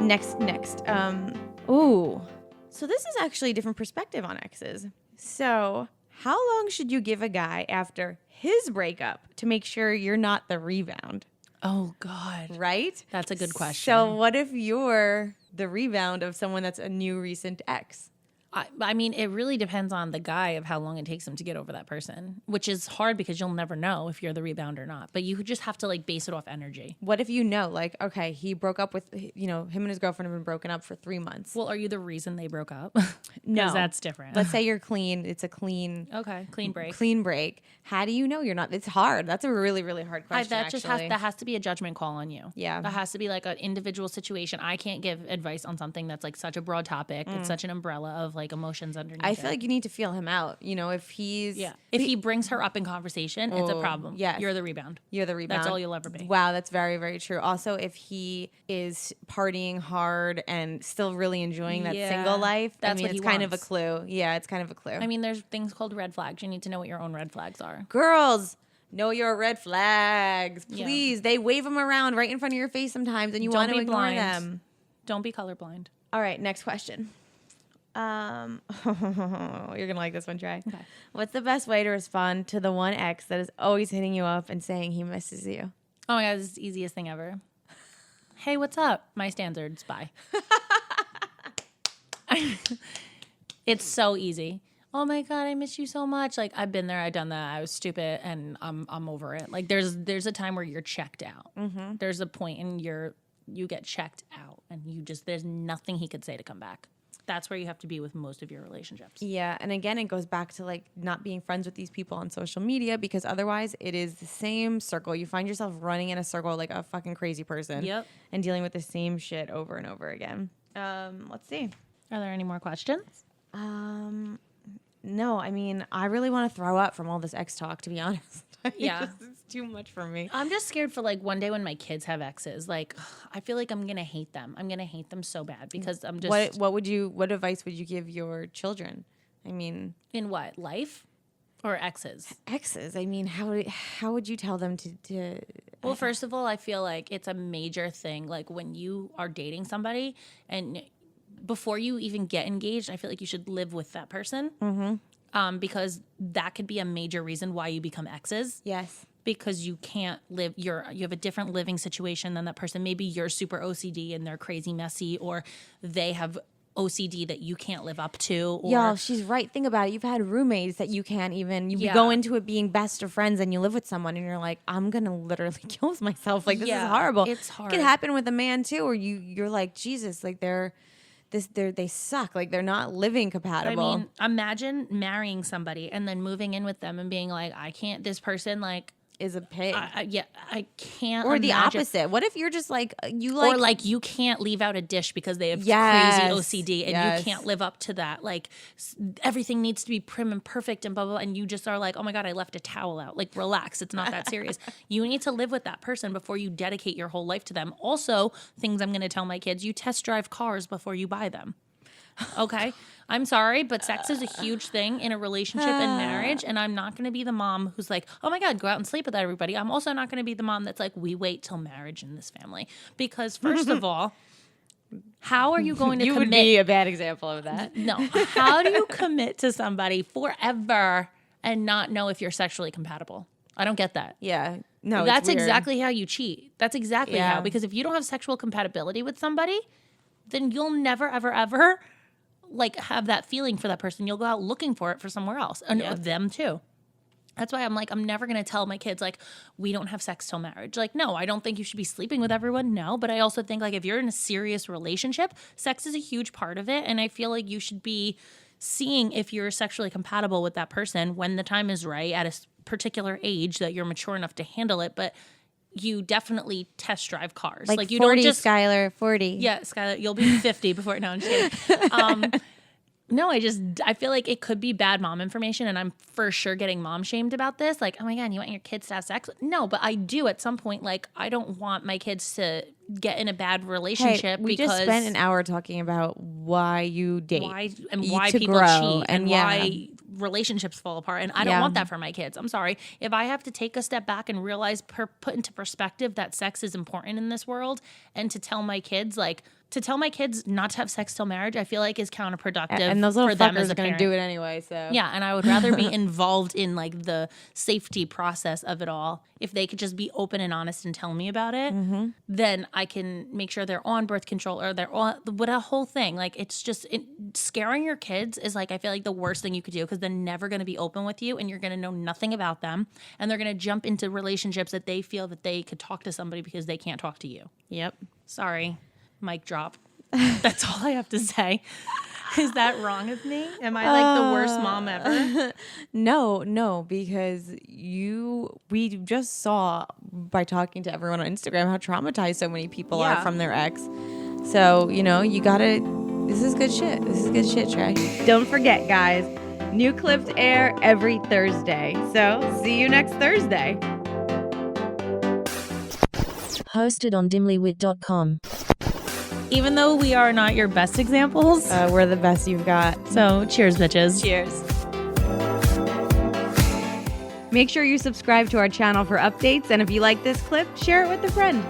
Next. Ooh. So this is actually a different perspective on exes. So how long should you give a guy after his breakup to make sure you're not the rebound? Oh, God. Right? That's a good question. So what if you're the rebound of someone that's a new recent ex? I mean, it really depends on the guy of how long it takes him to get over that person, which is hard because you'll never know if you're the rebound or not. But you just have to like base it off energy. What if you know, like, okay, he broke up with, him and his girlfriend have been broken up for 3 months. Well, are you the reason they broke up? No. Because that's different. Let's say you're clean. It's a clean. Okay, clean break. Clean break. How do you know you're not? It's hard. That's a really, really hard question. That has to be a judgment call on you. Yeah. That has to be like an individual situation. I can't give advice on something that's like such a broad topic. It's such an umbrella of like emotions underneath. I feel like you need to feel him out. If he's... Yeah. If he brings her up in conversation, it's a problem. Yes. You're the rebound. You're the rebound. That's all you'll ever be. Wow, that's very, very true. Also, if he is partying hard and still really enjoying that single life, that's what it's he kind of a wants. clue. Yeah, it's kind of a clue. I mean, there's things called red flags. You need to know what your own red flags are. Girls, know your red flags. Yeah. Please. They wave them around right in front of your face sometimes and you want to ignore them. Don't be colorblind. All right, next question. You're gonna like this one, Trey. Okay. What's the best way to respond to the one ex that is always hitting you up and saying he misses you? Oh my God, this is the easiest thing ever. Hey, what's up? My standards, bye. It's so easy. Oh my God, I miss you so much. Like I've been there, I've done that. I was stupid and I'm over it. Like there's a time where you're checked out. Mm-hmm. There's a point in you get checked out and there's nothing he could say to come back. That's where you have to be with most of your relationships. Yeah, and again, it goes back to like not being friends with these people on social media because otherwise it is the same circle. You find yourself running in a circle like a fucking crazy person. Yep. And dealing with the same shit over and over again. Let's see. Are there any more questions? No, I mean, I really want to throw up from all this ex talk, to be honest. Yeah. It's too much for me. I'm just scared for like one day when my kids have exes. Like, I feel like I'm going to hate them. I'm going to hate them so bad because I'm just... What advice would you give your children? I mean... In what? Life? Or exes? Exes. I mean, how would you tell them to... Well, first of all, I feel like it's a major thing. Like when you are dating somebody and before you even get engaged, I feel like you should live with that person. Mm-hmm. Because that could be a major reason why you become exes. Yes. Because you can't live, you have a different living situation than that person. Maybe you're super OCD and they're crazy messy, or they have OCD that you can't live up to. Or, y'all, she's right. Think about it. You've had roommates that you can't even, you go into it being best of friends and you live with someone and you're like, I'm going to literally kill myself. Like, this is horrible. It's hard. It could happen with a man too, or you're like, Jesus, like they suck. Like they're not living compatible. I mean, imagine marrying somebody and then moving in with them and being like, I can't, this person like, is a pig. I can't. Or the imagine. opposite. What if you're just like or like you can't leave out a dish because they have Yes. crazy OCD and you can't live up to that. Like everything needs to be prim and perfect and blah, blah, blah. And you just are like, oh my God, I left a towel out. Like relax. It's not that serious. You need to live with that person before you dedicate your whole life to them. Also, things I'm going to tell my kids, you test drive cars before you buy them. Okay. I'm sorry, but sex is a huge thing in a relationship and marriage. And I'm not going to be the mom who's like, oh my God, go out and sleep with everybody. I'm also not going to be the mom that's like, we wait till marriage in this family. Because first of all, how are you going to you commit? would be a bad example of that. No. How do you commit to somebody forever and not know if you're sexually compatible? I don't get that. Yeah. No, that's it's weird. exactly how you cheat. That's exactly how. Because if you don't have sexual compatibility with somebody, then you'll never, ever, ever like have that feeling for that person. You'll go out looking for it for somewhere else and them too. That's why I'm like, I'm never going to tell my kids like, we don't have sex till marriage. Like, no, I don't think you should be sleeping with everyone. No, but I also think like if you're in a serious relationship, sex is a huge part of it. And I feel like you should be seeing if you're sexually compatible with that person when the time is right at a particular age that you're mature enough to handle it. But you definitely test drive cars. Like you 40, don't just Skylar, 40. Yeah, Skylar, you'll be 50 before. No, I'm just kidding. No, I feel like it could be bad mom information, and I'm for sure getting mom shamed about this. Like, oh my God, you want your kids to have sex? No, but I do at some point. Like, I don't want my kids to get in a bad relationship. We because just spent an hour talking about why you date, why to people grow, cheat, and why relationships fall apart. And I don't want that for my kids. I'm sorry. If I have to take a step back and realize, put into perspective that sex is important in this world, and to tell my kids like, to tell my kids not to have sex till marriage, I feel like is counterproductive. And those little for them as fuckers a are going to parent. do it anyway. So Yeah, and I would rather be involved in like the safety process of it all. If they could just be open and honest and tell me about it, then I can make sure they're on birth control or they're on what a whole thing. Like it's just scaring your kids is like I feel like the worst thing you could do because they're never going to be open with you and you're going to know nothing about them and they're going to jump into relationships that they feel that they could talk to somebody because they can't talk to you. Yep. Sorry, mic drop. That's all I have to say. Is that wrong of me? Am I like the worst mom ever? No, because we just saw by talking to everyone on Instagram how traumatized so many people are from their ex. So, you gotta, this is good shit. This is good shit, Trey. Don't forget, guys, new clips air every Thursday. So, see you next Thursday. Hosted on dimlywit.com. Even though we are not your best examples, We're the best you've got. so cheers, bitches. Cheers. Make sure you subscribe to our channel for updates, and if you like this clip, share it with a friend.